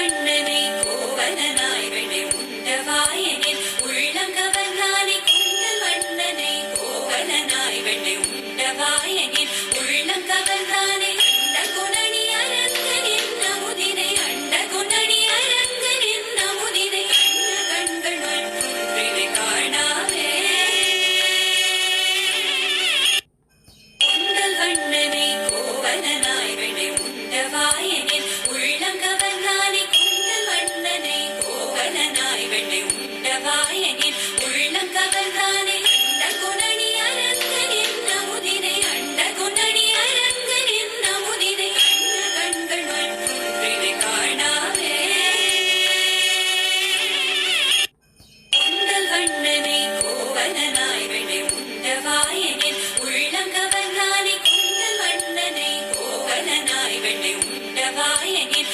வண்ணனை கோவலனாய் வெண்ணை உண்டவாயனில் உள்ளம் கவர்ந்தானே குண்டல் வண்ணனை கோவலனாய் வெண்ணை உண்டவாயனில் உள்ளம் கவர்ந்தானே அண்ட குணனி அரங்கனின் நமுதினை அண்ட குணனி அரங்கனின் நமுதினை கண்ண கண்கள் மற்றொன்றினை காணாவே குண்டல் வண்ணனை கோவலனாய் வெண்ணை உண்டவாயனில் உள்ளம் கவர்ந்தானே குண்டல் வண்ணனை கோவலனாய் வெண்ணை உண்டவாயனில் உள்ளம் கவர்ந்தானே அண்ட குணனி அரங்கனின் நமுதினை அண்ட குணனி அரங்கனின் நமுதினை கண்ண கண்கள் மற்றொன்றினை காணாவே குண்டல் வண்ணனை கோவலனாய் வெண்ணை உண்டவாயனில் உள்ளம் கவர்ந்தானே குண்டல் வண்ணனை கோவலனாய் வெண்ணை உண்டவாயனில்